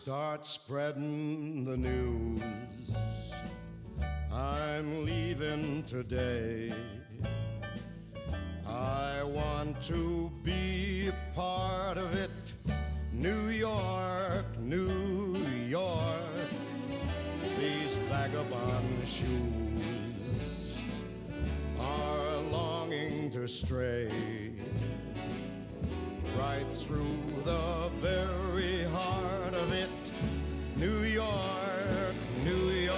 start spreading the news. I'm leaving today. I want to be a part of it. New York, New York, these vagabond shoes are longing to stray right through the very heart of it. New York, New York.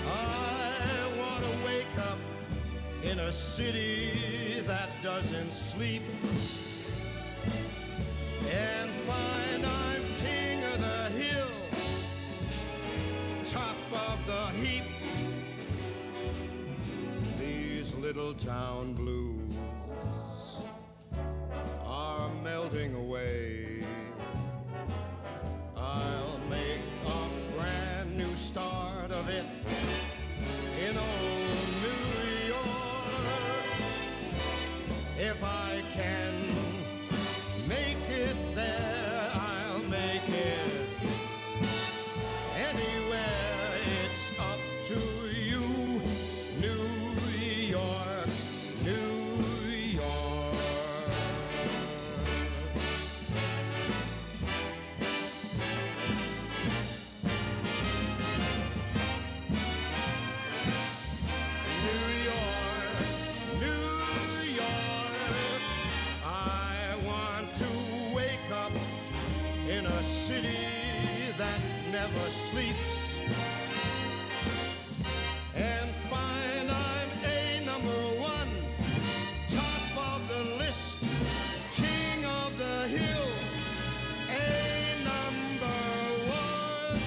I want to wake up in a city that doesn't sleep and find I'm king of the hill, top of the heap. These little town blues are melting away. I'll make a brand new start of it in old New York. If I can make it there, I'll make it anywhere. It's up to you, New York, New York. New York, New York. I want to wake up in a city that never sleeps and find I'm a number one, top of the list, king of the hill, a number one.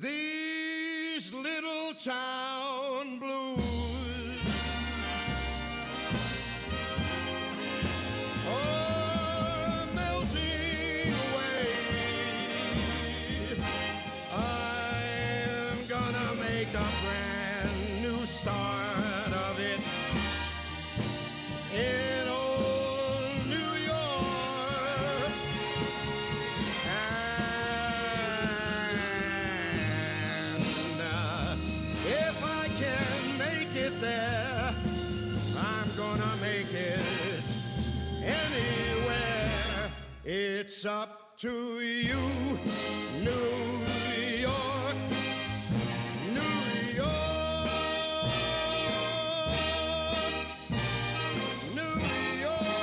These little town blues are melting away. I'm gonna make a brand new start of it in old New York. And if I can make it there, I'm gonna make it anywhere. It's up to you, New York, New York, New York.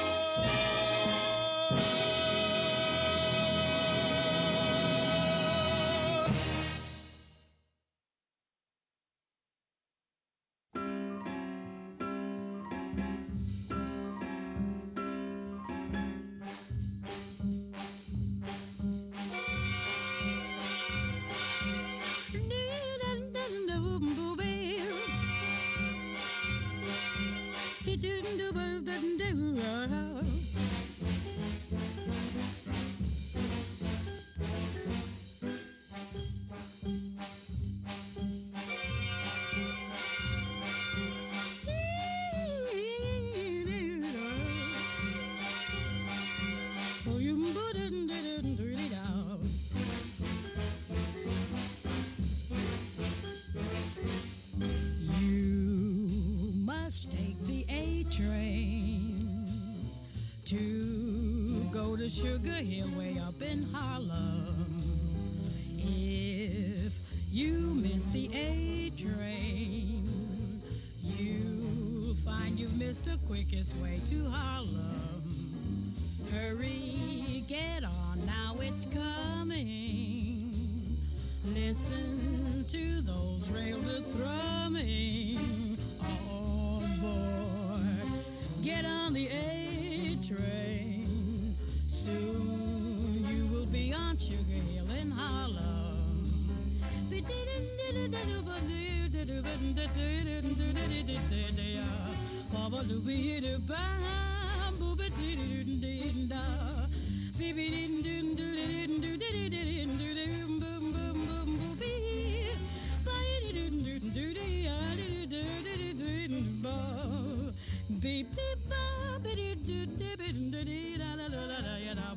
You must take the A train to go to Sugar Hill way up in Harlem. If you miss the A train, you'll find you've missed the quickest way to Harlem. Hurry, get on, now it's coming. Listen to those rails a-thrumming. On board, get on the A train. Soon you will be on Sugar Hill in Harlem. Beep, beep, ba, ba, doo, doo, doo, doo, doo, doo, da, la, la, la, la, la,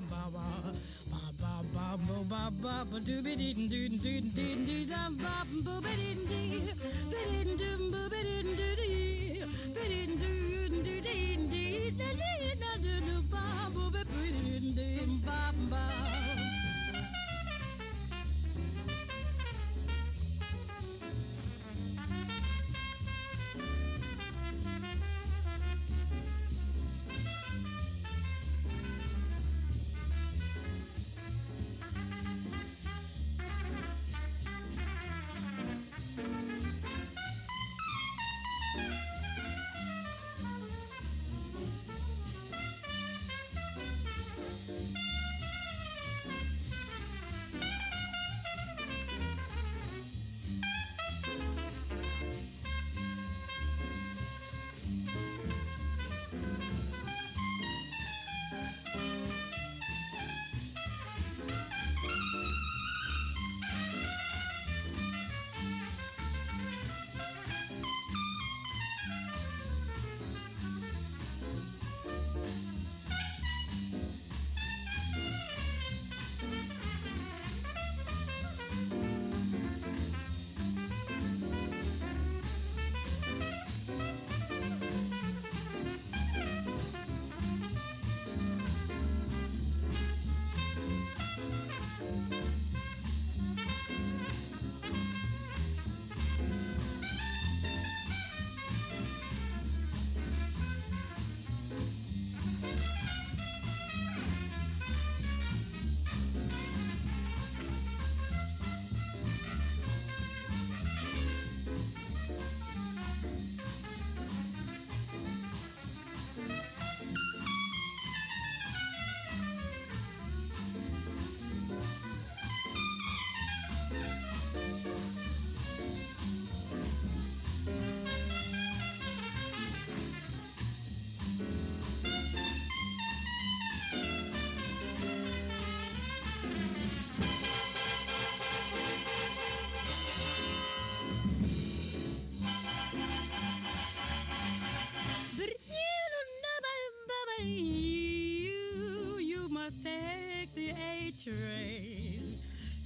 You must take the A train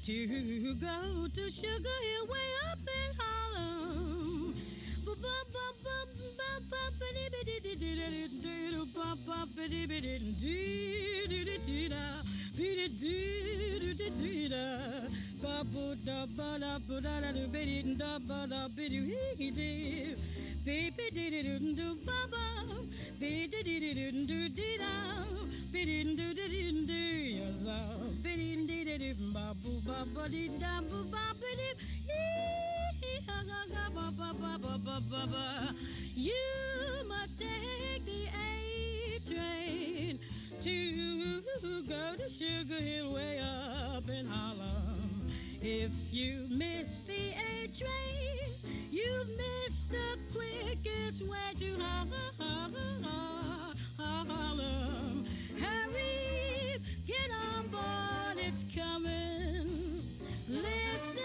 to go to Sugar Hill way up in Harlem. You must take the A train to go to Sugar Hill way up in Harlem. If you miss the A train, you miss the quickest way to Harlem. Hurry, get on board, it's coming. Listen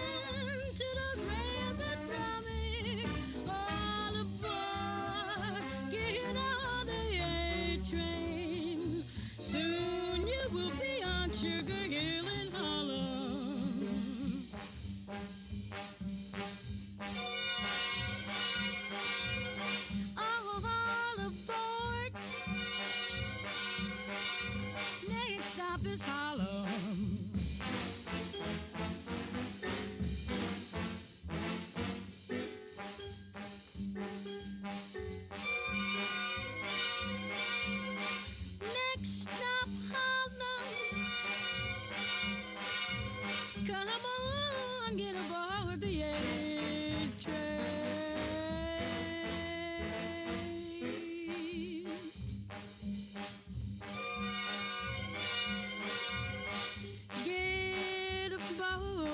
to those rails a drumming. All aboard, get on the A train. Soon you will be on Sugar Hill in Harlem. All aboard. Next stop is Harlem. Next stop, Harlem. Come on, get aboard the A train. Get aboard.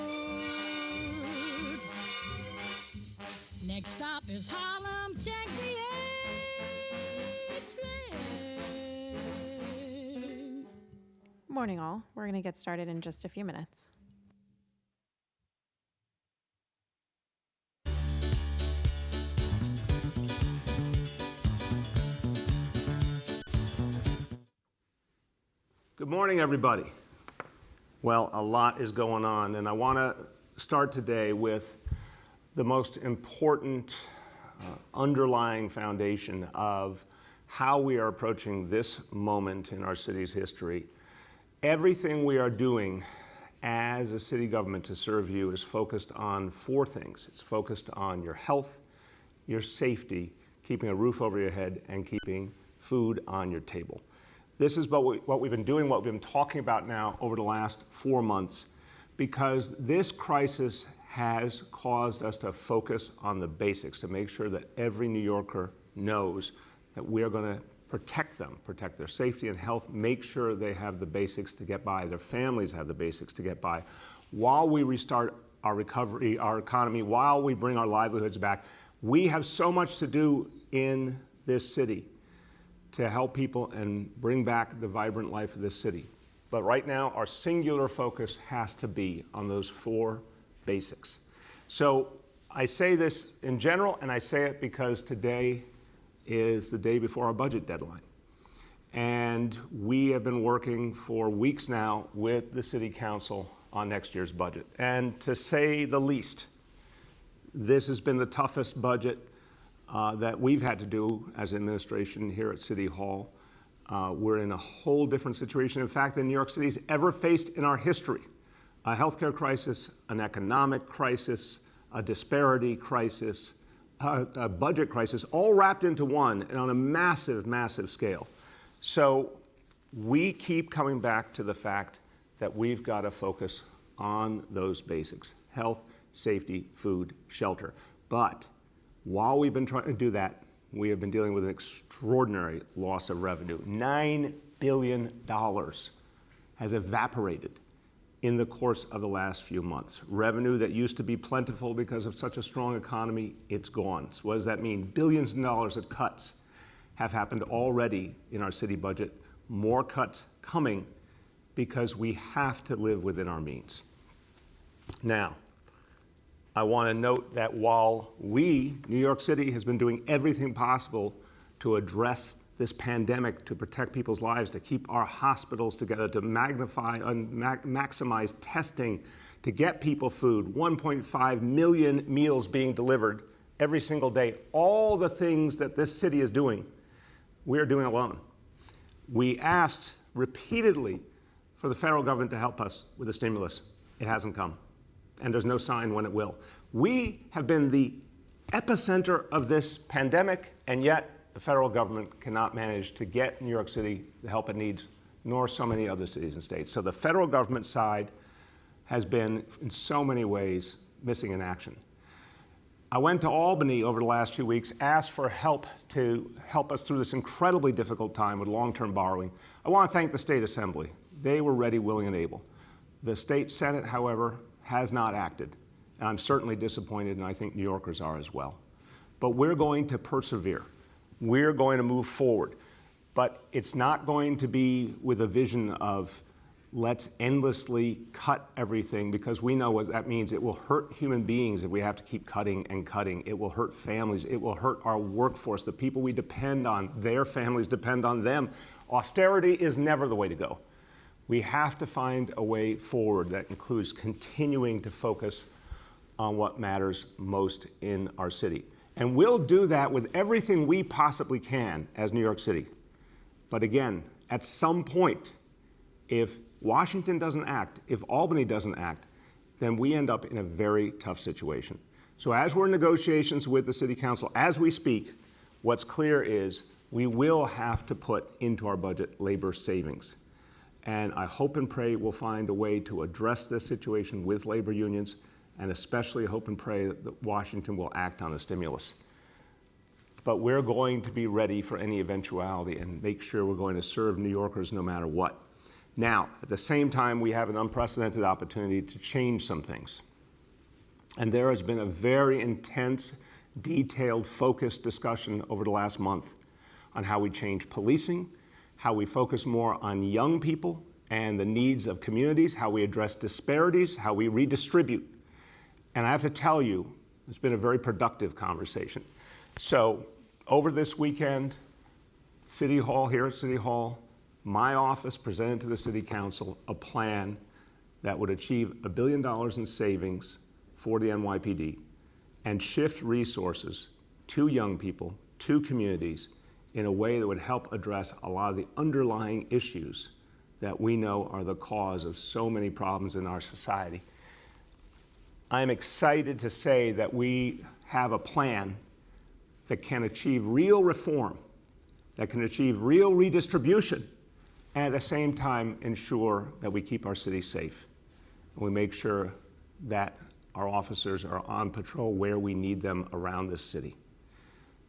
Next stop is Harlem. Take the A train. Morning, all. We're going to get started in just a few minutes. Good morning, everybody. Well, a lot is going on, and I want to start today with the most important underlying foundation of how we are approaching this moment in our city's history. Everything we are doing as a city government to serve you is focused on four things. It's focused on your health, your safety, keeping a roof over your head, and keeping food on your table. This is what we've been doing, what we've been talking about now over the last 4 months, because this crisis has caused us to focus on the basics, to make sure that every New Yorker knows that we are going to protect them, protect their safety and health, make sure they have the basics to get by, their families have the basics to get by, while we restart our recovery, our economy, while we bring our livelihoods back. We have so much to do in this city to help people and bring back the vibrant life of this city. But right now, our singular focus has to be on those four basics. So I say this in general, and I say it because today is the day before our budget deadline. And we have been working for weeks now with the City Council on next year's budget. And to say the least, this has been the toughest budget that we've had to do as administration here at City Hall. We're in a whole different situation, in fact, than New York City's ever faced in our history. A healthcare crisis, an economic crisis, a disparity crisis, a budget crisis, all wrapped into one and on a massive, massive scale. So we keep coming back to the fact that we've got to focus on those basics: health, safety, food, shelter. But while we've been trying to do that, we have been dealing with an extraordinary loss of revenue. $9 billion has evaporated in the course of the last few months. Revenue that used to be plentiful because of such a strong economy, it's gone. So what does that mean? Billions of dollars of cuts have happened already in our city budget. More cuts coming because we have to live within our means. Now, I want to note that while we, New York City, has been doing everything possible to address this pandemic, to protect people's lives, to keep our hospitals together, to magnify and maximize testing, to get people food, 1.5 million meals being delivered every single day, all the things that this city is doing, we are doing alone. We asked repeatedly for the federal government to help us with the stimulus. It hasn't come, and there's no sign when it will. We have been the epicenter of this pandemic, and yet the federal government cannot manage to get New York City the help it needs, nor so many other cities and states. So the federal government side has been, in so many ways, missing in action. I went to Albany over the last few weeks, asked for help to help us through this incredibly difficult time with long-term borrowing. I want to thank the State Assembly. They were ready, willing, and able. The State Senate, however, has not acted. And I'm certainly disappointed, and I think New Yorkers are as well. But we're going to persevere. We're going to move forward. But it's not going to be with a vision of let's endlessly cut everything, because we know what that means. It will hurt human beings if we have to keep cutting and cutting. It will hurt families. It will hurt our workforce, the people we depend on. Their families depend on them. Austerity is never the way to go. We have to find a way forward that includes continuing to focus on what matters most in our city. And we'll do that with everything we possibly can as New York City. But again, at some point, if Washington doesn't act, if Albany doesn't act, then we end up in a very tough situation. So as we're in negotiations with the City Council, as we speak, what's clear is we will have to put into our budget labor savings. And I hope and pray we'll find a way to address this situation with labor unions, and especially hope and pray that Washington will act on the stimulus. But we're going to be ready for any eventuality and make sure we're going to serve New Yorkers no matter what. Now, at the same time, we have an unprecedented opportunity to change some things. And there has been a very intense, detailed, focused discussion over the last month on how we change policing, how we focus more on young people and the needs of communities, how we address disparities, how we redistribute. And I have to tell you, it's been a very productive conversation. So over this weekend, City Hall, here at City Hall, my office presented to the City Council a plan that would achieve $1 billion in savings for the NYPD and shift resources to young people, to communities, in a way that would help address a lot of the underlying issues that we know are the cause of so many problems in our society. I'm excited to say that we have a plan that can achieve real reform, that can achieve real redistribution, and at the same time ensure that we keep our city safe. And we make sure that our officers are on patrol where we need them around this city.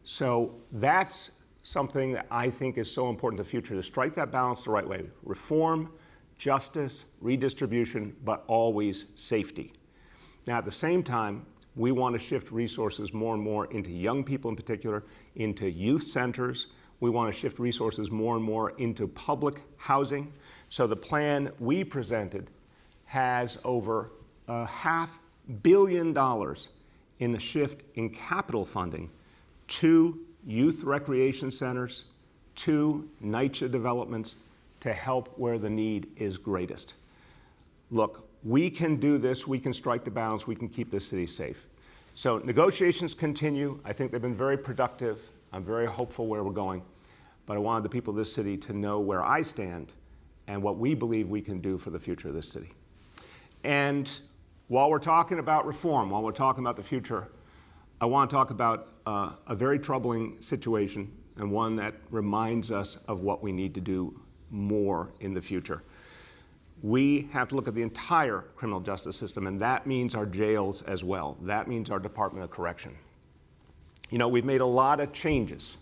So that's something that I think is so important to the future, to strike that balance the right way. Reform, justice, redistribution, but always safety. Now, at the same time, we want to shift resources more and more into young people in particular, into youth centers. We want to shift resources more and more into public housing. So the plan we presented has over $500 million in the shift in capital funding to youth recreation centers, to NYCHA developments, to help where the need is greatest. Look, we can do this, we can strike the balance, we can keep this city safe. So negotiations continue. I think they've been very productive. I'm very hopeful where we're going. But I wanted the people of this city to know where I stand and what we believe we can do for the future of this city. And while we're talking about reform, while we're talking about the future, I want to talk about a very troubling situation and one that reminds us of what we need to do more in the future. We have to look at the entire criminal justice system, and that means our jails as well. That means our Department of Correction. You know, we've made a lot of changes.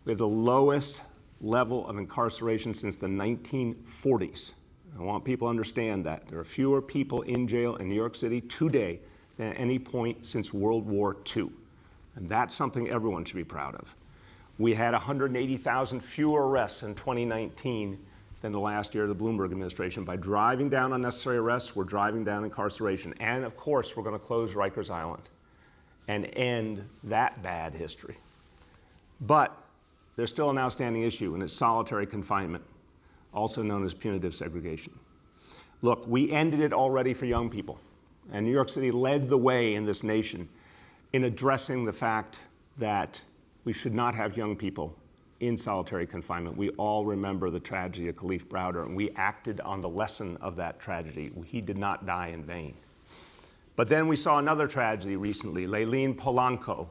We have the lowest level of incarceration since the 1940s. I want people to understand that. There are fewer people in jail in New York City today than at any point since World War II. And that's something everyone should be proud of. We had 180,000 fewer arrests in 2019 than the last year of the Bloomberg administration. By driving down unnecessary arrests, we're driving down incarceration. And of course, we're going to close Rikers Island and end that bad history. But there's still an outstanding issue, and it's solitary confinement, also known as punitive segregation. Look, we ended it already for young people, and New York City led the way in this nation in addressing the fact that we should not have young people in solitary confinement. We all remember the tragedy of Khalif Browder, and we acted on the lesson of that tragedy. He did not die in vain. But then we saw another tragedy recently, Layleen Polanco.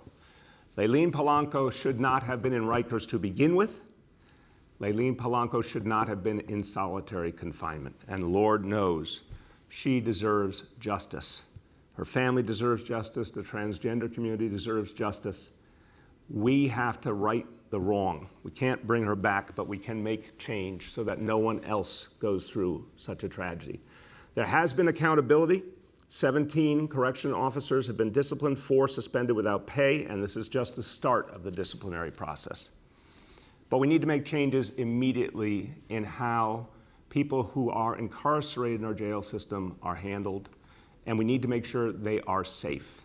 Layleen Polanco should not have been in Rikers to begin with. Layleen Polanco should not have been in solitary confinement. And Lord knows she deserves justice. Her family deserves justice. The transgender community deserves justice. We have to right the wrong. We can't bring her back, but we can make change so that no one else goes through such a tragedy. There has been accountability. 17 correction officers have been disciplined, 4 suspended without pay, and this is just the start of the disciplinary process. But we need to make changes immediately in how people who are incarcerated in our jail system are handled, and we need to make sure they are safe.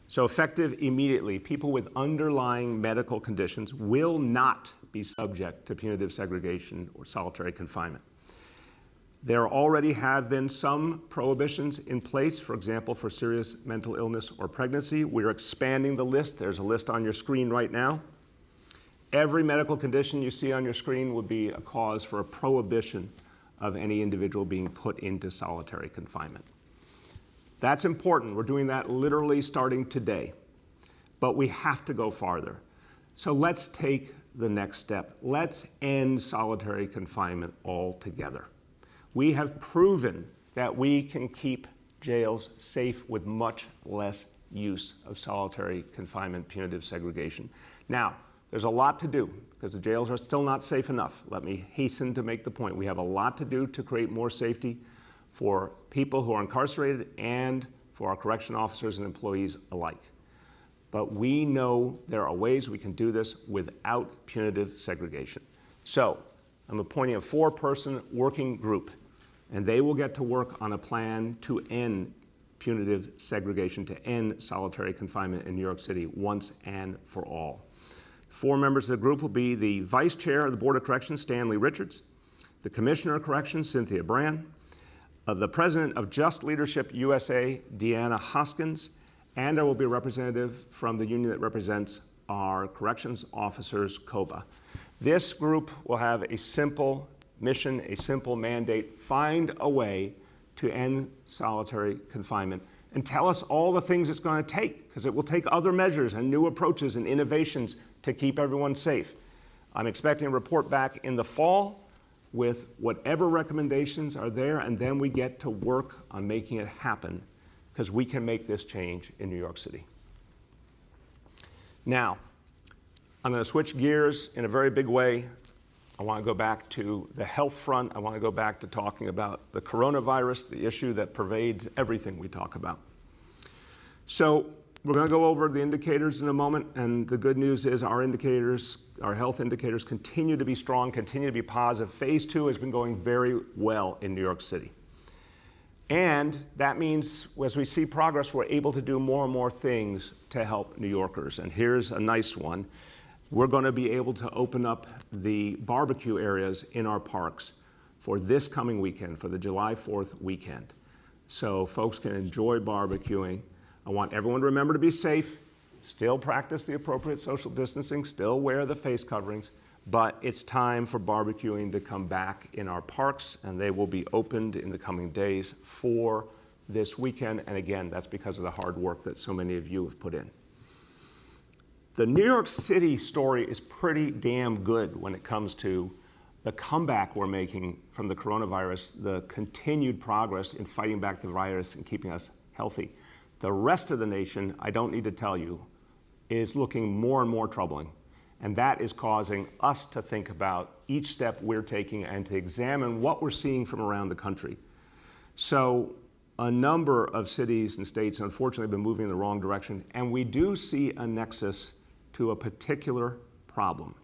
So effective immediately, people with underlying medical conditions will not be subject to punitive segregation or solitary confinement. There already have been some prohibitions in place, for example, for serious mental illness or pregnancy. We're expanding the list. There's a list on your screen right now. Every medical condition you see on your screen would be a cause for a prohibition of any individual being put into solitary confinement. That's important. We're doing that literally starting today. But we have to go farther. So let's take the next step. Let's end solitary confinement altogether. We have proven that we can keep jails safe with much less use of solitary confinement, punitive segregation. Now, there's a lot to do because the jails are still not safe enough. Let me hasten to make the point. We have a lot to do to create more safety for people who are incarcerated and for our correction officers and employees alike. But we know there are ways we can do this without punitive segregation. So I'm appointing a 4-person working group, and they will get to work on a plan to end punitive segregation, to end solitary confinement in New York City once and for all. 4 members of the group will be the Vice Chair of the Board of Corrections, Stanley Richards, the Commissioner of Corrections, Cynthia Brand, the president of Just Leadership USA, Deanna Hoskins, and there will be a representative from the union that represents our corrections officers, COBA. This group will have a simple mission, a simple mandate: find a way to end solitary confinement, and tell us all the things it's going to take, because it will take other measures and new approaches and innovations to keep everyone safe. I'm expecting a report back in the fall with whatever recommendations are there, and then we get to work on making it happen, because we can make this change in New York City. Now, I'm going to switch gears in a very big way. I want to go back to the health front. I want to go back to talking about the coronavirus, the issue that pervades everything we talk about. So we're going to go over the indicators in a moment, and the good news is our indicators, our health indicators, continue to be strong, continue to be positive. Phase 2 has been going very well in New York City. And that means as we see progress, we're able to do more and more things to help New Yorkers. And here's a nice one. We're going to be able to open up the barbecue areas in our parks for this coming weekend, for the July 4th weekend. So folks can enjoy barbecuing. I want everyone to remember to be safe, still practice the appropriate social distancing, still wear the face coverings, but it's time for barbecuing to come back in our parks, and they will be opened in the coming days for this weekend. And again, that's because of the hard work that so many of you have put in. The New York City story is pretty damn good when it comes to the comeback we're making from the coronavirus, the continued progress in fighting back the virus and keeping us healthy. The rest of the nation, I don't need to tell you, is looking more and more troubling. And that is causing us to think about each step we're taking and to examine what we're seeing from around the country. So a number of cities and states, unfortunately, have been moving in the wrong direction, and we do see a nexus to a particular problem.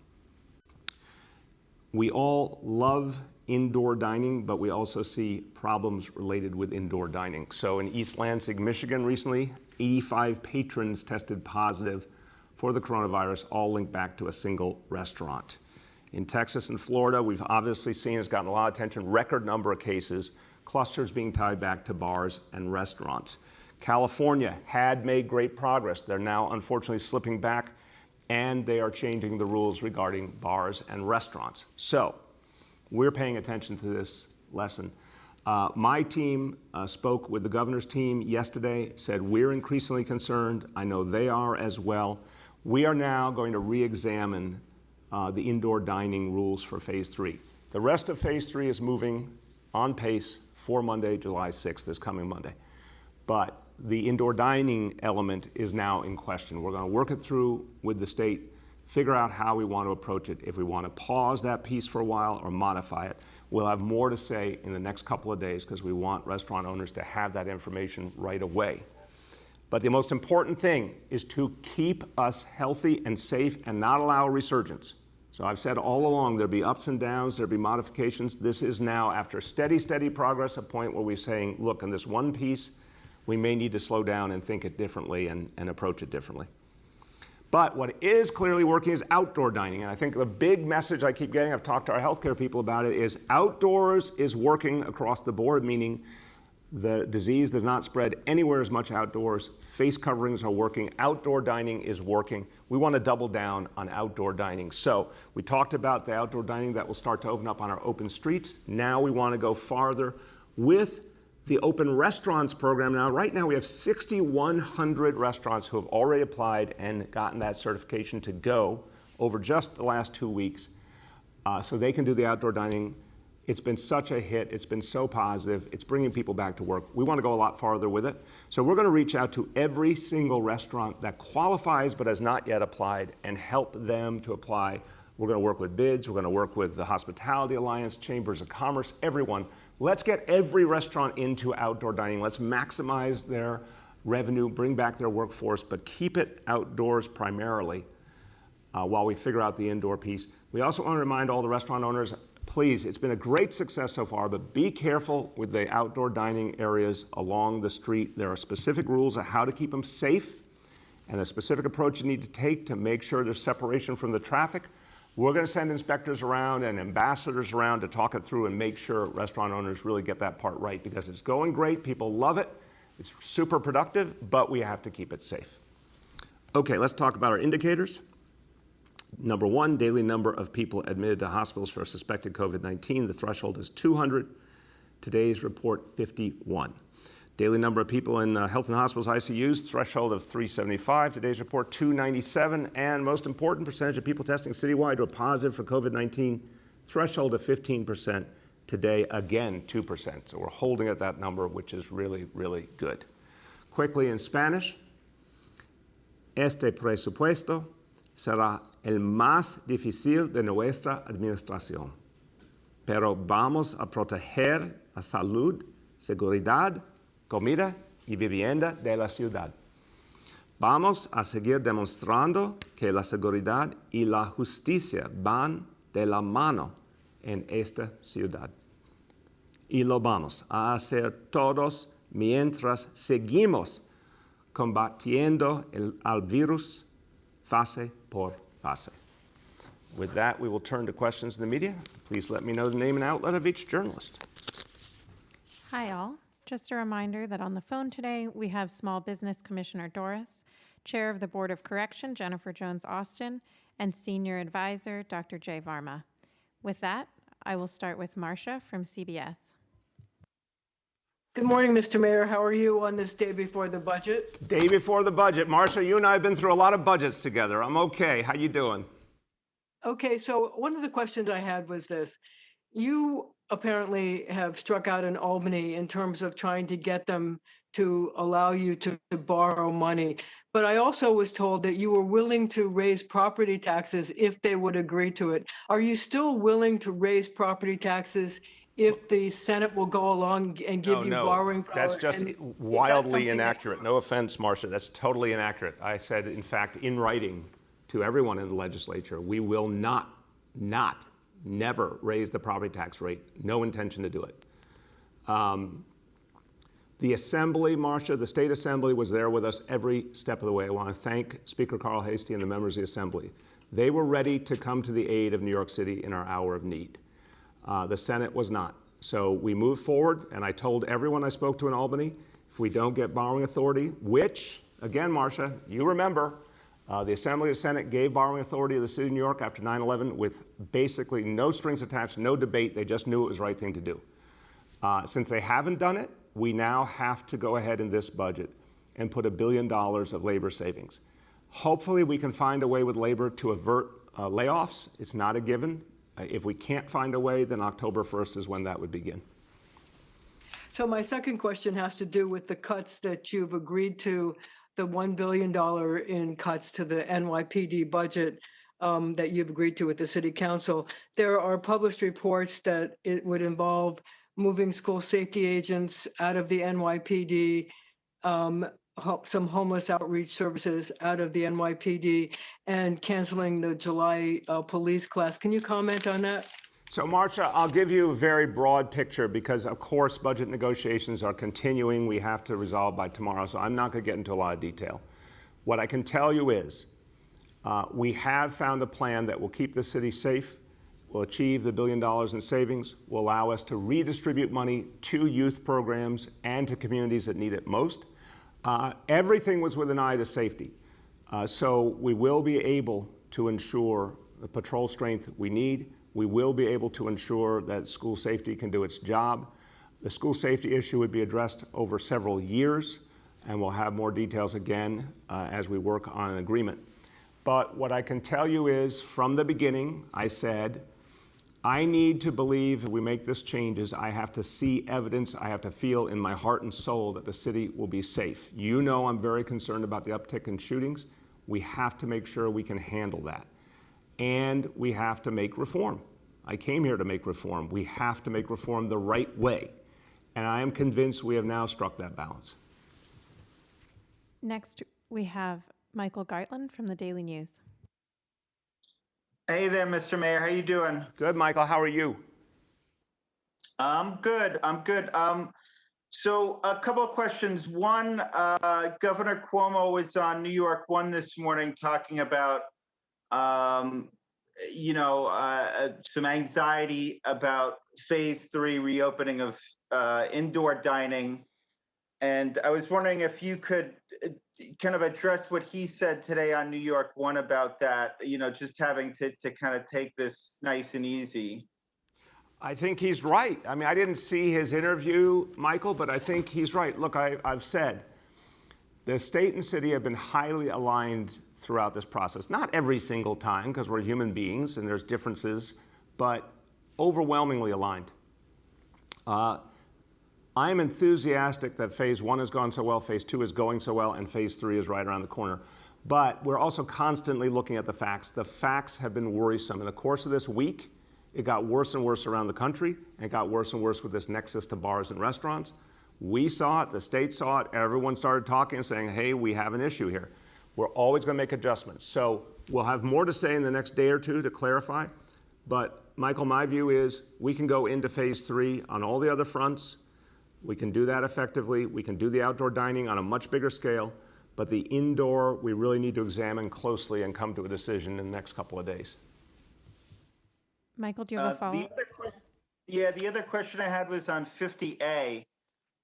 We all love indoor dining, but we also see problems related with indoor dining. So in East Lansing, Michigan recently, 85 patrons tested positive for the coronavirus, all linked back to a single restaurant. In Texas and Florida, we've obviously seen, it's gotten a lot of attention, record number of cases, clusters being tied back to bars and restaurants. California had made great progress. They're now unfortunately slipping back, and they are changing the rules regarding bars and restaurants. So we're paying attention to this lesson. My team spoke with the governor's team yesterday, said we're increasingly concerned. I know they are as well. We are now going to re-examine the indoor dining rules for Phase 3. The rest of Phase 3 is moving on pace for Monday, July 6th, this coming Monday. But the indoor dining element is now in question. We're going to work it through with the state, figure out how we want to approach it, if we want to pause that piece for a while or modify it. We'll have more to say in the next couple of days because we want restaurant owners to have that information right away. But the most important thing is to keep us healthy and safe and not allow a resurgence. So I've said all along, there'll be ups and downs, there'll be modifications. This is now, after steady progress, a point where we're saying, look, in this one piece, we may need to slow down and think it differently and approach it differently. But what is clearly working is outdoor dining. And I think the big message I keep getting, I've talked to our healthcare people about it, is outdoors is working across the board, meaning the disease does not spread anywhere as much outdoors. Face coverings are working. Outdoor dining is working. We want to double down on outdoor dining. So we talked about the outdoor dining that will start to open up on our open streets. Now we want to go farther with the open restaurants program. Now, right now we have 6,100 restaurants who have already applied and gotten that certification to go over just the last 2 weeks. So they can do the outdoor dining. It's been such a hit. It's been so positive. It's bringing people back to work. We want to go a lot farther with it. So we're going to reach out to every single restaurant that qualifies but has not yet applied and help them to apply. We're going to work with BIDS. We're going to work with the Hospitality Alliance, Chambers of Commerce, everyone. Let's get every restaurant into outdoor dining. Let's maximize their revenue, bring back their workforce, but keep it outdoors primarily while we figure out the indoor piece. We also want to remind all the restaurant owners, please, it's been a great success so far, but be careful with the outdoor dining areas along the street. There are specific rules of how to keep them safe and a specific approach you need to take to make sure there's separation from the traffic. We're going to send inspectors around and ambassadors around to talk it through and make sure restaurant owners really get that part right, because it's going great. People love it. It's super productive, but we have to keep it safe. Okay, let's talk about our indicators. Number one, daily number of people admitted to hospitals for suspected COVID-19. The threshold is 200. Today's report, 51. Daily number of people in health and hospitals ICUs, threshold of 375. Today's report, 297. And most important, percentage of people testing citywide were positive for COVID-19, threshold of 15%. Today, again, 2%. So we're holding at that number, which is really, really good. Quickly in Spanish, este presupuesto será el más difícil de nuestra administración, pero vamos a proteger la salud, seguridad, comida y vivienda de la ciudad. Vamos a seguir demostrando que la seguridad y la justicia van de la mano en esta ciudad. Y lo vamos a hacer todos mientras seguimos combatiendo al virus fase por fase. With that, we will turn to questions in the media. Please let me know the name and outlet of each journalist. Hi, all. Just a reminder that on the phone today, we have Small Business Commissioner Doris, Chair of the Board of Correction, Jennifer Jones-Austin, and Senior Advisor, Dr. Jay Varma. With that, I will start with Marcia from CBS. Good morning, Mr. Mayor. How are you on this day before the budget? Day before the budget. Marcia, you and I have been through a lot of budgets together. I'm okay. How you doing? Okay, so one of the questions I had was this. You apparently have struck out in Albany in terms of trying to get them to allow you to borrow money. But I also was told that you were willing to raise property taxes if they would agree to it. Are you still willing to raise property taxes if the Senate will go along and give you borrowing power? That's just wildly inaccurate. No offense, Marcia, that's totally inaccurate. I said, in fact, in writing to everyone in the legislature, we will never raise the property tax rate. No intention to do it. The Assembly, Marcia, the State Assembly was there with us every step of the way. I want to thank Speaker Carl Hastie and the members of the Assembly. They were ready to come to the aid of New York City in our hour of need. The Senate was not. So we moved forward, and I told everyone I spoke to in Albany, if we don't get borrowing authority, which, again, Marcia, you remember, the Assembly and Senate gave borrowing authority to the City of New York after 9/11 with basically no strings attached, no debate. They just knew it was the right thing to do. Since they haven't done it, we now have to go ahead in this budget and put $1 billion of labor savings. Hopefully we can find a way with labor to avert layoffs. It's not a given. If we can't find a way, then October 1st is when that would begin. So my second question has to do with the cuts that you've agreed to, the $1 billion in cuts to the NYPD budget that you've agreed to with the City Council. There are published reports that it would involve moving school safety agents out of the NYPD, some homeless outreach services out of the NYPD, and canceling the July police class. Can you comment on that? So, Marcia, I'll give you a very broad picture because, of course, budget negotiations are continuing. We have to resolve by tomorrow, so I'm not going to get into a lot of detail. What I can tell you is we have found a plan that will keep the city safe, will achieve the $1 billion in savings, will allow us to redistribute money to youth programs and to communities that need it most. Everything was with an eye to safety. So we will be able to ensure the patrol strength we need. We will be able to ensure that school safety can do its job. The school safety issue would be addressed over several years, and we'll have more details again as we work on an agreement. But what I can tell you is, from the beginning, I said, I need to believe if we make this changes, I have to see evidence, I have to feel in my heart and soul that the city will be safe. You know I'm very concerned about the uptick in shootings. We have to make sure we can handle that. And we have to make reform. I came here to make reform. We have to make reform the right way. And I am convinced we have now struck that balance. Next, we have Michael Gartland from the Daily News. Hey there, Mr. Mayor. How you doing? Good, Michael. How are you? I'm good. So a couple of questions. One, Governor Cuomo was on New York One this morning talking about some anxiety about phase 3 reopening of indoor dining. And I was wondering if you could kind of address what he said today on New York One about that, just having to kind of take this nice and easy. I think he's right. I mean, I didn't see his interview, Michael, but I think he's right. Look, I've said the state and city have been highly aligned throughout this process. Not every single time, because we're human beings and there's differences, but overwhelmingly aligned. I am enthusiastic that phase 1 has gone so well, phase 2 is going so well, and phase 3 is right around the corner. But we're also constantly looking at the facts. The facts have been worrisome. In the course of this week, it got worse and worse around the country, and it got worse and worse with this nexus to bars and restaurants. We saw it, the state saw it, everyone started talking and saying, hey, we have an issue here. We're always going to make adjustments. So we'll have more to say in the next day or two to clarify. But Michael, my view is we can go into phase 3 on all the other fronts. We can do that effectively. We can do the outdoor dining on a much bigger scale. But the indoor, we really need to examine closely and come to a decision in the next couple of days. Michael, do you have a follow-up? The other question I had was on 50A.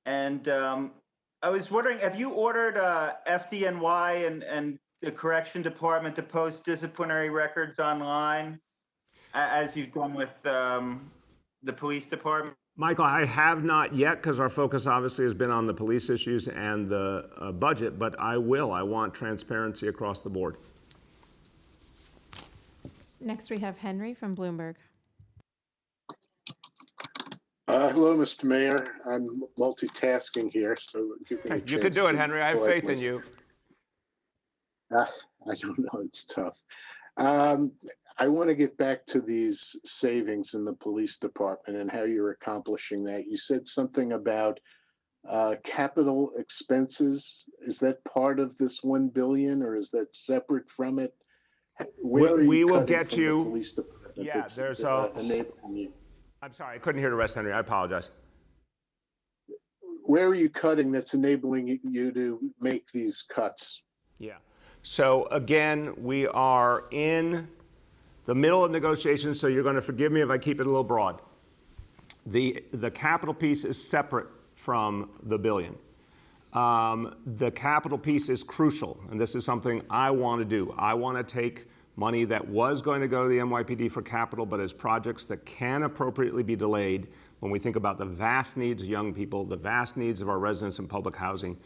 And I was wondering, have you ordered FDNY and the correction department to post disciplinary records online, as you've done with the police department? Michael, I have not yet, because our focus obviously has been on the police issues and the budget, but I will. I want transparency across the board. Next, we have Henry from Bloomberg. Hello, Mr. Mayor. I'm multitasking here, so you can do it, Henry. I have faith in you. I don't know. It's tough. I want to get back to these savings in the police department and how you're accomplishing that. You said something about capital expenses. Is that part of this $1 billion, or is that separate from it? We will get you. The police department there's enabling you? I'm sorry, I couldn't hear the rest, Henry. I apologize. Where are you cutting that's enabling you to make these cuts? Yeah. So again, we are in the middle of negotiations, so you're going to forgive me if I keep it a little broad. The capital piece is separate from the billion. The capital piece is crucial, and this is something I want to do. I want to take money that was going to go to the NYPD for capital, but as projects that can appropriately be delayed when we think about the vast needs of young people, the vast needs of our residents in public housing.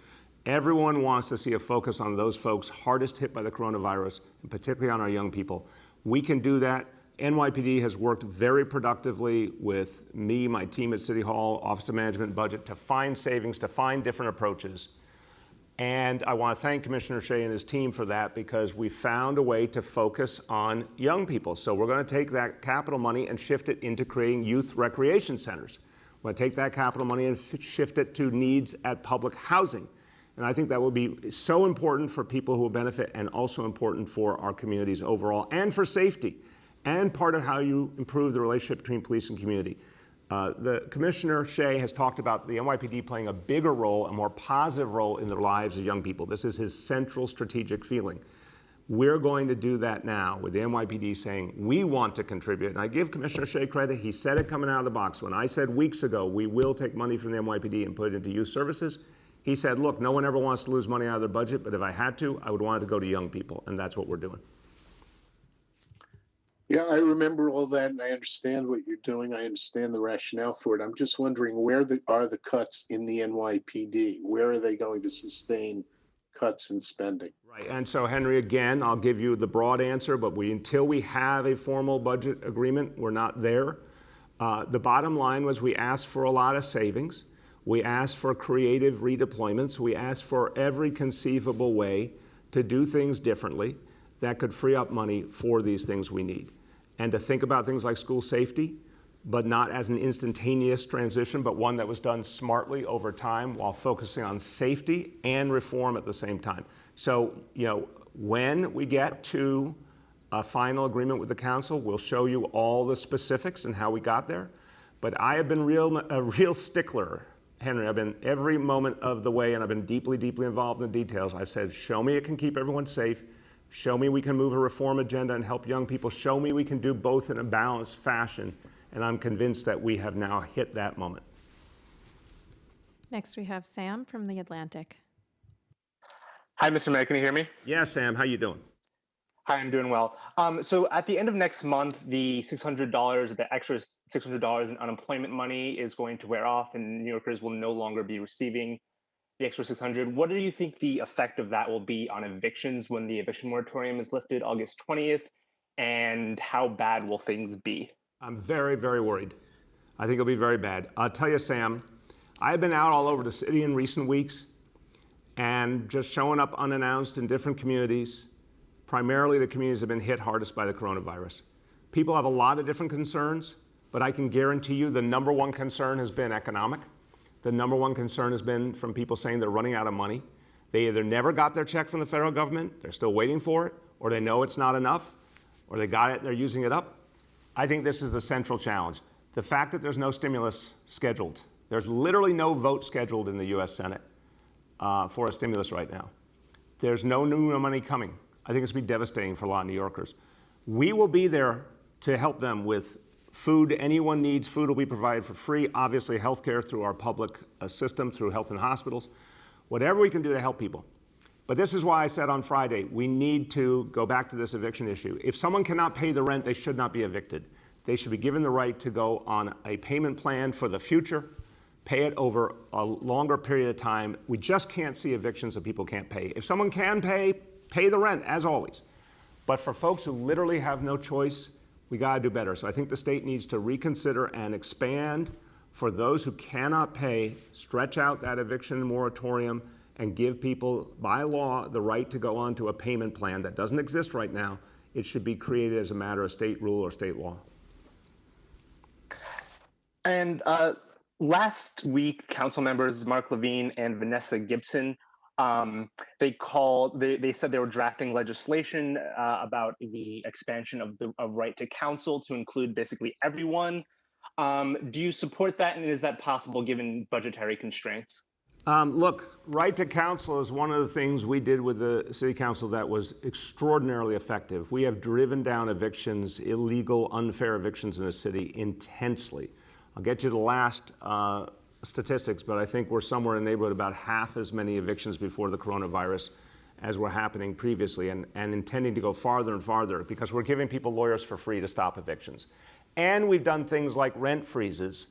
Everyone wants to see a focus on those folks hardest hit by the coronavirus, and particularly on our young people. We can do that. NYPD has worked very productively with me, my team at City Hall, Office of Management and Budget, to find savings, to find different approaches. And I want to thank Commissioner Shea and his team for that, because we found a way to focus on young people. So we're going to take that capital money and shift it into creating youth recreation centers. We're going to take that capital money and shift it to needs at public housing. And I think that will be so important for people who will benefit, and also important for our communities overall, and for safety, and part of how you improve the relationship between police and community. The Commissioner Shea has talked about the NYPD playing a bigger role, a more positive role in the lives of young people. This is his central strategic feeling. We're going to do that now with the NYPD saying we want to contribute. And I give Commissioner Shea credit. He said it coming out of the box. When I said weeks ago we will take money from the NYPD and put it into youth services, he said, look, no one ever wants to lose money out of their budget, but if I had to, I would want it to go to young people, and that's what we're doing. Yeah, I remember all that, and I understand what you're doing. I understand the rationale for it. I'm just wondering, where are the cuts in the NYPD? Where are they going to sustain cuts in spending? Right, and so, Henry, again, I'll give you the broad answer, but until we have a formal budget agreement, we're not there. The bottom line was we asked for a lot of savings. We asked for creative redeployments. We asked for every conceivable way to do things differently that could free up money for these things we need. And to think about things like school safety, but not as an instantaneous transition, but one that was done smartly over time while focusing on safety and reform at the same time. So, when we get to a final agreement with the council, we'll show you all the specifics and how we got there. But I have been a real stickler, Henry. I've been every moment of the way, and I've been deeply, deeply involved in the details. I've said, show me it can keep everyone safe. Show me we can move a reform agenda and help young people. Show me we can do both in a balanced fashion. And I'm convinced that we have now hit that moment. Next, we have Sam from The Atlantic. Hi, Mr. Mayor, can you hear me? Yeah, Sam, how you doing? Hi, I'm doing well. So at the end of next month, the $600, the extra $600 in unemployment money is going to wear off, and New Yorkers will no longer be receiving the extra $600. What do you think the effect of that will be on evictions when the eviction moratorium is lifted August 20th? And how bad will things be? I'm very, very worried. I think it'll be very bad. I'll tell you, Sam, I've been out all over the city in recent weeks and just showing up unannounced in different communities. Primarily the communities that have been hit hardest by the coronavirus. People have a lot of different concerns, but I can guarantee you the number one concern has been economic. The number one concern has been from people saying they're running out of money. They either never got their check from the federal government, they're still waiting for it, or they know it's not enough, or they got it and they're using it up. I think this is the central challenge. The fact that there's no stimulus scheduled. There's literally no vote scheduled in the US Senate for a stimulus right now. There's no new money coming. I think it's going to be devastating for a lot of New Yorkers. We will be there to help them with food. Anyone needs food will be provided for free. Obviously, healthcare through our public system, through health and hospitals. Whatever we can do to help people. But this is why I said on Friday, we need to go back to this eviction issue. If someone cannot pay the rent, they should not be evicted. They should be given the right to go on a payment plan for the future, pay it over a longer period of time. We just can't see evictions that people can't pay. If someone can pay the rent, as always. But for folks who literally have no choice, we gotta do better. So I think the state needs to reconsider and expand for those who cannot pay, stretch out that eviction moratorium and give people, by law, the right to go on to a payment plan that doesn't exist right now. It should be created as a matter of state rule or state law. And last week, council members Mark Levine and Vanessa Gibson, they said they were drafting legislation about the expansion of the right to counsel to include basically everyone. Do you support that, and is that possible given budgetary constraints? Look, right to counsel is one of the things we did with the city council that was extraordinarily effective. We have driven down evictions, illegal, unfair evictions in the city intensely. I'll get you the last statistics, but I think we're somewhere in the neighborhood about half as many evictions before the coronavirus as were happening previously, and intending to go farther and farther because we're giving people lawyers for free to stop evictions. And we've done things like rent freezes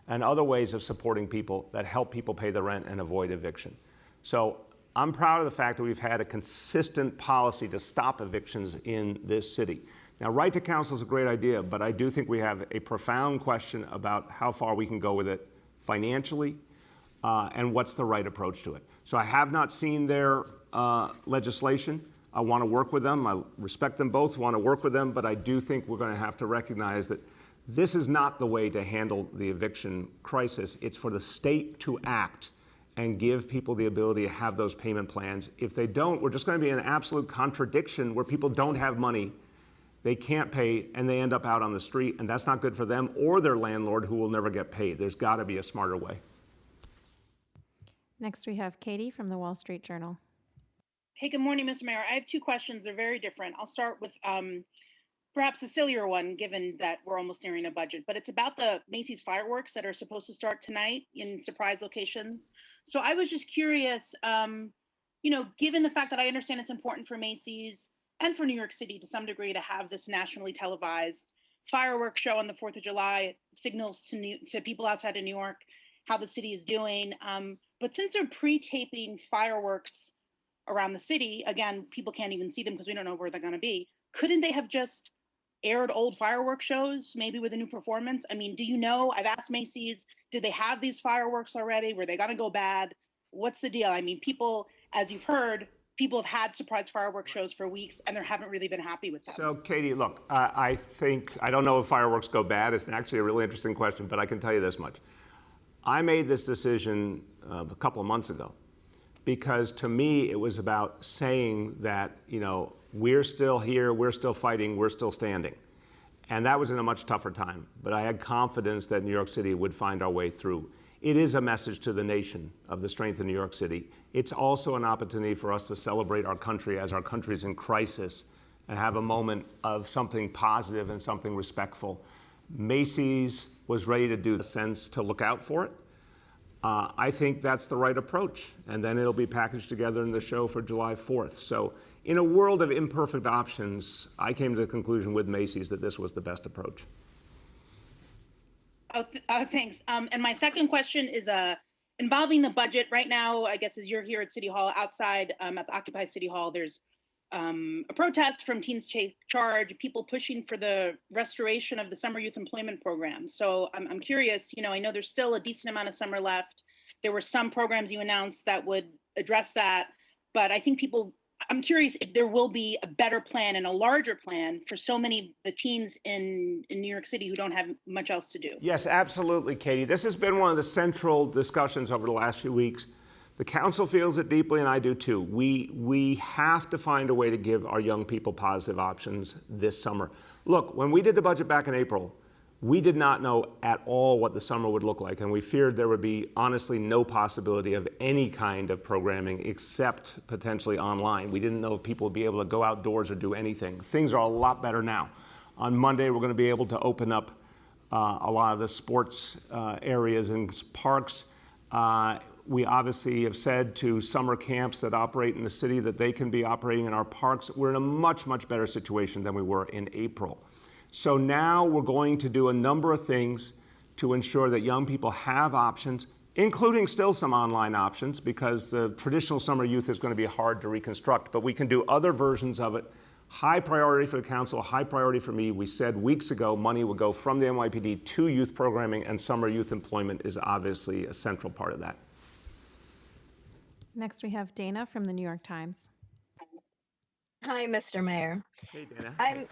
and other ways of supporting people that help people pay the rent and avoid eviction. So I'm proud of the fact that we've had a consistent policy to stop evictions in this city. Now, right to counsel is a great idea, but I do think we have a profound question about how far we can go with it financially and what's the right approach to it. So I have not seen their legislation. I want to work with them. I respect them both, want to work with them, but I do think we're going to have to recognize that this is not the way to handle the eviction crisis. It's for the state to act and give people the ability to have those payment plans. If they don't, we're just going to be in an absolute contradiction where people don't have money, they can't pay, and they end up out on the street, and that's not good for them or their landlord who will never get paid. There's got to be a smarter way. Next, we have Katie from the Wall Street Journal. Hey, good morning, Mr. Mayor. I have two questions. They're very different. I'll start with perhaps a sillier one, given that we're almost nearing a budget, but it's about the Macy's fireworks that are supposed to start tonight in surprise locations. So I was just curious, given the fact that I understand it's important for Macy's and for New York City to some degree to have this nationally televised fireworks show on the 4th of July, signals to people outside of New York how the city is doing. But since they're pre-taping fireworks around the city, again, people can't even see them because we don't know where they're going to be. Couldn't they have just aired old fireworks shows, maybe with a new performance? I mean, do you know? I've asked Macy's, did they have these fireworks already? Were they going to go bad? What's the deal? I mean, people, as you've heard, people have had surprise fireworks shows for weeks and they haven't really been happy with them. So, Katie, look, I don't know if fireworks go bad. It's actually a really interesting question, but I can tell you this much. I made this decision a couple of months ago because to me it was about saying that, we're still here, we're still fighting, we're still standing. And that was in a much tougher time. But I had confidence that New York City would find our way through. it is a message to the nation of the strength of New York City. It's also an opportunity for us to celebrate our country as our country's in crisis and have a moment of something positive and something respectful. Macy's was ready to do the sense to look out for it. I think that's the right approach, and then it'll be packaged together in the show for July 4th. So in a world of imperfect options, I came to the conclusion with Macy's that this was the best approach. Thanks. And my second question is involving the budget. Right now, I guess as you're here at City Hall, outside at the Occupy City Hall, there's a protest from Teens Take Charge, people pushing for the restoration of the summer youth employment program. So I'm curious, I know there's still a decent amount of summer left. There were some programs you announced that would address that, but I think I'm curious if there will be a better plan and a larger plan for so many the teens in New York City who don't have much else to do. Yes, absolutely, Katie. This has been one of the central discussions over the last few weeks. The council feels it deeply, and I do too. We have to find a way to give our young people positive options this summer. Look, when we did the budget back in April, we did not know at all what the summer would look like, and we feared there would be honestly no possibility of any kind of programming except potentially online. We didn't know if people would be able to go outdoors or do anything. Things are a lot better now. On Monday, we're going to be able to open up a lot of the sports areas and parks. We obviously have said to summer camps that operate in the city that they can be operating in our parks. We're in a much, much better situation than we were in April. So now we're going to do a number of things to ensure that young people have options, including still some online options, because the traditional summer youth is going to be hard to reconstruct, but we can do other versions of it. High priority for the council, high priority for me. We said weeks ago money would go from the NYPD to youth programming, and summer youth employment is obviously a central part of that. Next, we have Dana from the New York Times. Hi, Mr. Mayor. Hey, Dana.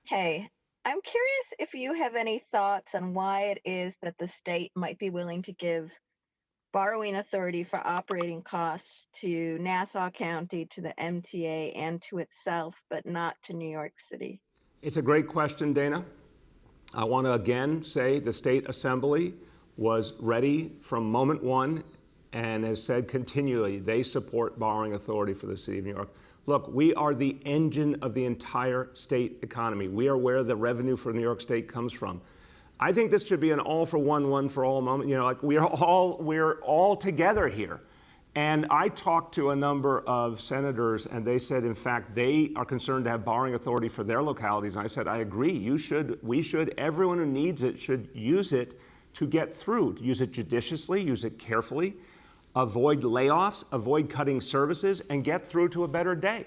Hey, I'm curious if you have any thoughts on why it is that the state might be willing to give borrowing authority for operating costs to Nassau County, to the MTA, and to itself, but not to New York City. It's a great question, Dana. I want to again say the State Assembly was ready from moment one and has said continually they support borrowing authority for the city of New York. Look, we are the engine of the entire state economy. We are where the revenue for New York State comes from. I think this should be an all for one, one for all moment. Like we're all together here. And I talked to a number of senators, and they said, in fact, they are concerned to have borrowing authority for their localities. And I said, I agree. We should. Everyone who needs it should use it to get through. Use it judiciously. Use it carefully. Avoid layoffs, avoid cutting services, and get through to a better day.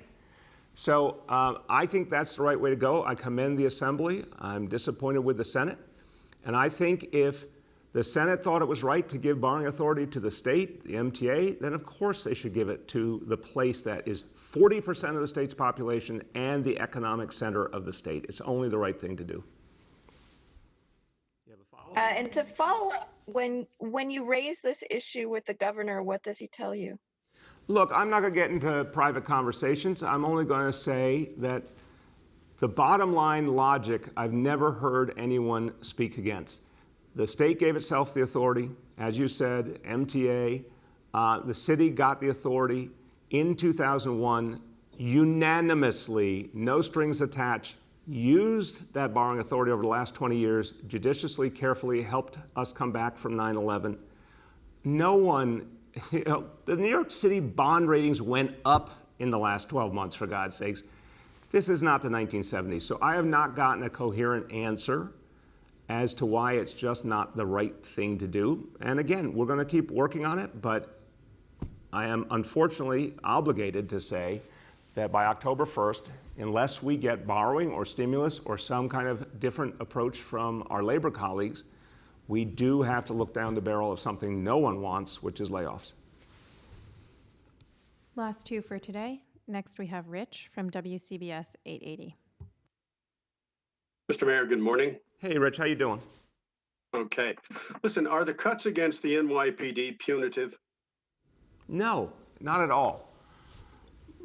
So I think that's the right way to go. I commend the Assembly. I'm disappointed with the Senate. And I think if the Senate thought it was right to give borrowing authority to the state, the MTA, then of course they should give it to the place that is 40% of the state's population and the economic center of the state. It's only the right thing to do. You have a follow-up? And to follow up, when you raise this issue with the governor, what does he tell you? Look, I'm not going to get into private conversations. I'm only going to say that the bottom line logic I've never heard anyone speak against. The state gave itself the authority, as you said, MTA. The city got the authority in 2001, unanimously, no strings attached, used that borrowing authority over the last 20 years, judiciously, carefully, helped us come back from 9/11. No one, the New York City bond ratings went up in the last 12 months, for God's sakes. This is not the 1970s. So I have not gotten a coherent answer as to why it's just not the right thing to do. And again, we're going to keep working on it, but I am unfortunately obligated to say that by October 1st, unless we get borrowing or stimulus or some kind of different approach from our labor colleagues, we do have to look down the barrel of something no one wants, which is layoffs. Last two for today. Next, we have Rich from WCBS 880. Mr. Mayor, good morning. Hey, Rich, how you doing? Okay. Listen, are the cuts against the NYPD punitive? No, not at all.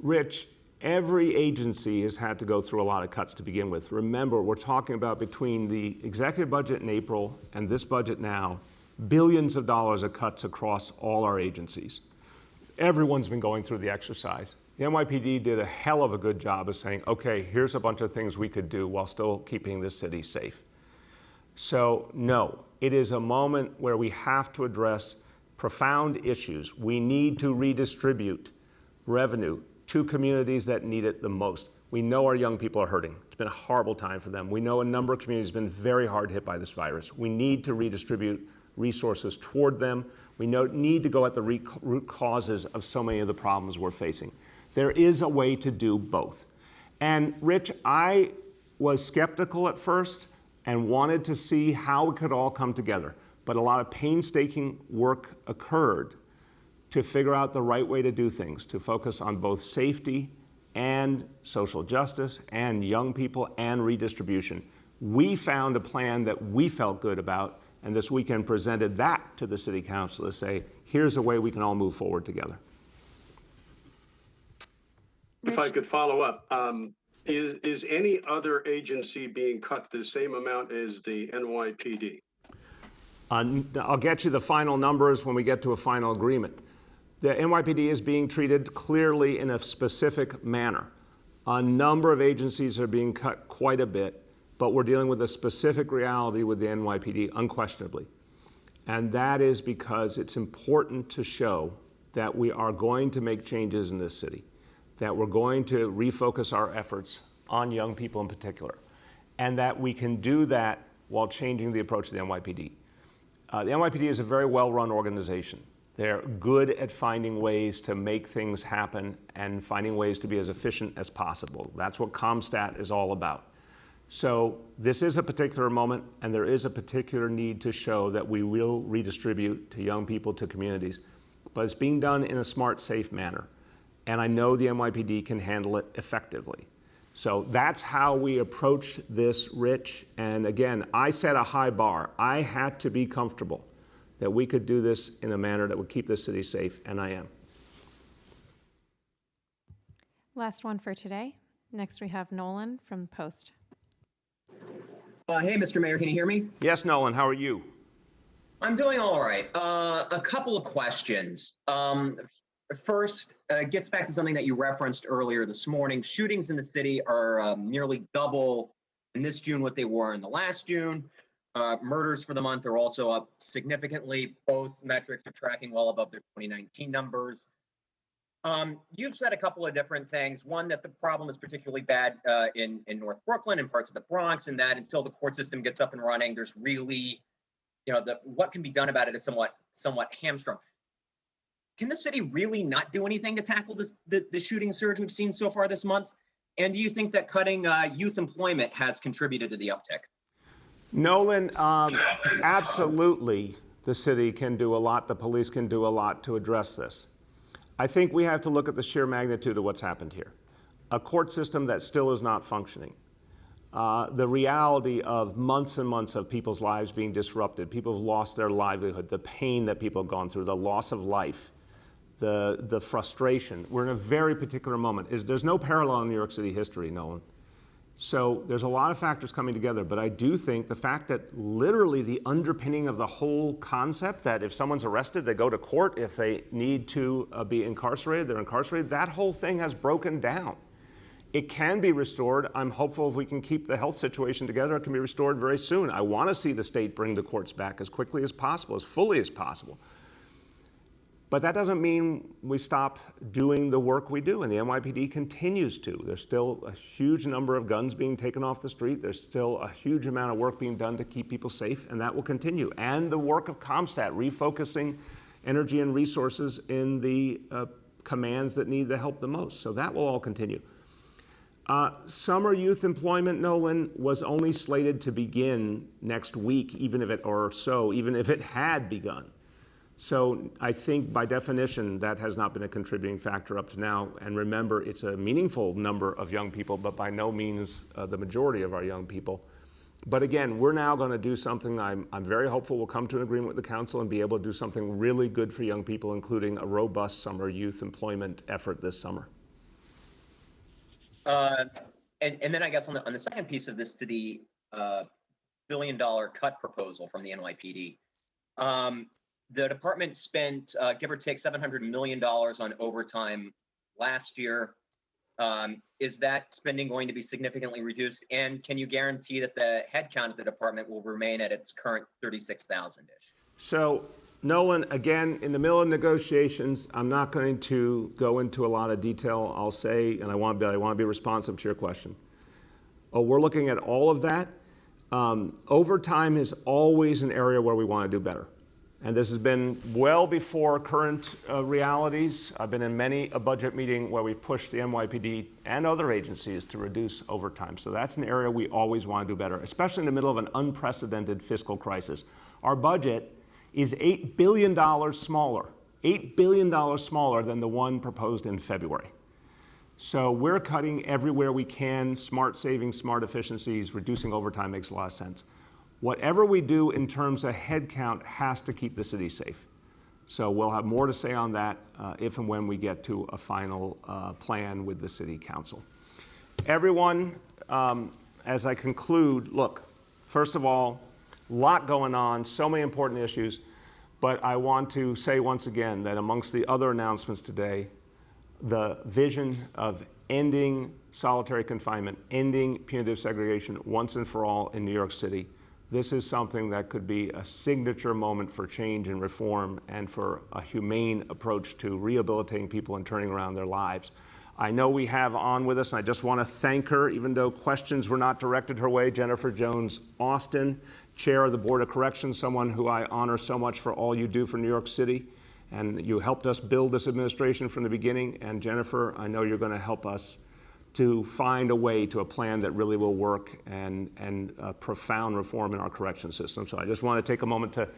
Rich, every agency has had to go through a lot of cuts to begin with. Remember, we're talking about between the executive budget in April and this budget now, billions of dollars of cuts across all our agencies. Everyone's been going through the exercise. The NYPD did a hell of a good job of saying, okay, here's a bunch of things we could do while still keeping this city safe. So no, it is a moment where we have to address profound issues. We need to redistribute revenue to communities that need it the most. We know our young people are hurting. It's been a horrible time for them. We know a number of communities have been very hard hit by this virus. We need to redistribute resources toward them. We need to go at the root causes of so many of the problems we're facing. There is a way to do both. And Rich, I was skeptical at first and wanted to see how it could all come together. But a lot of painstaking work occurred to figure out the right way to do things, to focus on both safety and social justice and young people and redistribution. We found a plan that we felt good about, and this weekend presented that to the City Council to say, here's a way we can all move forward together. If I could follow up, is any other agency being cut the same amount as the NYPD? I'll get you the final numbers when we get to a final agreement. The NYPD is being treated clearly in a specific manner. A number of agencies are being cut quite a bit, but we're dealing with a specific reality with the NYPD, unquestionably. And that is because it's important to show that we are going to make changes in this city, that we're going to refocus our efforts on young people in particular, and that we can do that while changing the approach to the NYPD. The NYPD is a very well-run organization. They're good at finding ways to make things happen and finding ways to be as efficient as possible. That's what CompStat is all about. So this is a particular moment, and there is a particular need to show that we will redistribute to young people, to communities, but it's being done in a smart, safe manner. And I know the NYPD can handle it effectively. So that's how we approach this, Rich. And again, I set a high bar. I had to be comfortable that we could do this in a manner that would keep the city safe, and I am. Last one for today. Next we have Nolan from the Post. Hey, Mr. Mayor, can you hear me? Yes, Nolan, how are you? I'm doing all right. A couple of questions. First, gets back to something that you referenced earlier this morning. Shootings in the city are nearly double in this June what they were in the last June. Murders for the month are also up significantly. Both metrics are tracking well above their 2019 numbers. You've said a couple of different things. One, that the problem is particularly bad in North Brooklyn and parts of the Bronx, and that until the court system gets up and running, there's really, what can be done about it is somewhat hamstrung. Can the city really not do anything to tackle the shooting surge we've seen so far this month? And do you think that cutting youth employment has contributed to the uptick? Nolan, absolutely the city can do a lot, the police can do a lot to address this. I think we have to look at the sheer magnitude of what's happened here. A court system that still is not functioning. The reality of months and months of people's lives being disrupted, people have lost their livelihood, the pain that people have gone through, the loss of life, the frustration. We're in a very particular moment. There's no parallel in New York City history, Nolan. So there's a lot of factors coming together, but I do think the fact that literally the underpinning of the whole concept that if someone's arrested, they go to court, if they need to be incarcerated, they're incarcerated, that whole thing has broken down. It can be restored. I'm hopeful if we can keep the health situation together, it can be restored very soon. I want to see the state bring the courts back as quickly as possible, as fully as possible. But that doesn't mean we stop doing the work we do, and the NYPD continues to. There's still a huge number of guns being taken off the street. There's still a huge amount of work being done to keep people safe, and that will continue. And the work of CompStat, refocusing energy and resources in the commands that need the help the most. So that will all continue. Summer youth employment, Nolan, was only slated to begin next week, even if it had begun. So I think by definition, that has not been a contributing factor up to now. And remember, it's a meaningful number of young people, but by no means the majority of our young people. But again, we're now going to do something I'm very hopeful we'll come to an agreement with the council and be able to do something really good for young people, including a robust summer youth employment effort this summer. And then I guess on the second piece of this, to the $1 billion cut proposal from the NYPD, The department spent, give or take, $700 million on overtime last year. Is that spending going to be significantly reduced? And can you guarantee that the headcount of the department will remain at its current 36,000-ish? So, Nolan, again, in the middle of negotiations, I'm not going to go into a lot of detail. I'll say, and I want to be responsive to your question. We're looking at all of that. Overtime is always an area where we want to do better. And this has been well before current realities. I've been in many a budget meeting where we've pushed the NYPD and other agencies to reduce overtime. So that's an area we always want to do better, especially in the middle of an unprecedented fiscal crisis. Our budget is $8 billion smaller, $8 billion smaller than the one proposed in February. So we're cutting everywhere we can, smart savings, smart efficiencies, reducing overtime makes a lot of sense. Whatever we do in terms of headcount has to keep the city safe. So we'll have more to say on that if and when we get to a final plan with the city council. Everyone, as I conclude, look, first of all, a lot going on, so many important issues, but I want to say once again that amongst the other announcements today, the vision of ending solitary confinement, ending punitive segregation once and for all in New York City, this is something that could be a signature moment for change and reform and for a humane approach to rehabilitating people and turning around their lives. I know we have on with us, and I just want to thank her, even though questions were not directed her way, Jennifer Jones Austin, Chair of the Board of Corrections, someone who I honor so much for all you do for New York City. And you helped us build this administration from the beginning. And Jennifer, I know you're going to help us to find a way to a plan that really will work and a profound reform in our correction system. So I just want to take a moment to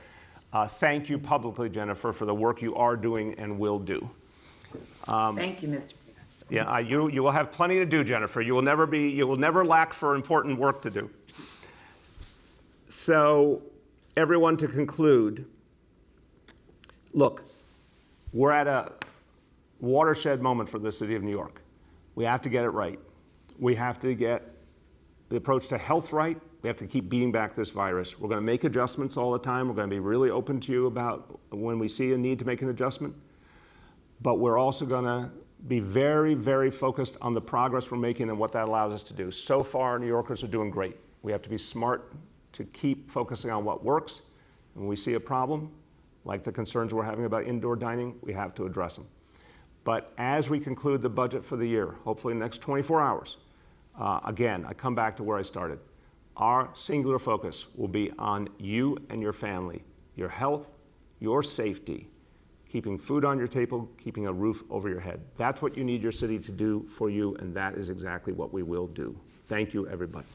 thank you publicly, Jennifer, for the work you are doing and will do. Thank you, Mr. Yeah, you will have plenty to do, Jennifer. You will never lack for important work to do. So, everyone, to conclude, look, we're at a watershed moment for the city of New York. We have to get it right. We have to get the approach to health right. We have to keep beating back this virus. We're going to make adjustments all the time. We're going to be really open to you about when we see a need to make an adjustment. But we're also going to be very, very focused on the progress we're making and what that allows us to do. So far, New Yorkers are doing great. We have to be smart to keep focusing on what works. When we see a problem, like the concerns we're having about indoor dining, we have to address them. But as we conclude the budget for the year, hopefully in the next 24 hours, again, I come back to where I started. Our singular focus will be on you and your family, your health, your safety, keeping food on your table, keeping a roof over your head. That's what you need your city to do for you, and that is exactly what we will do. Thank you, everybody.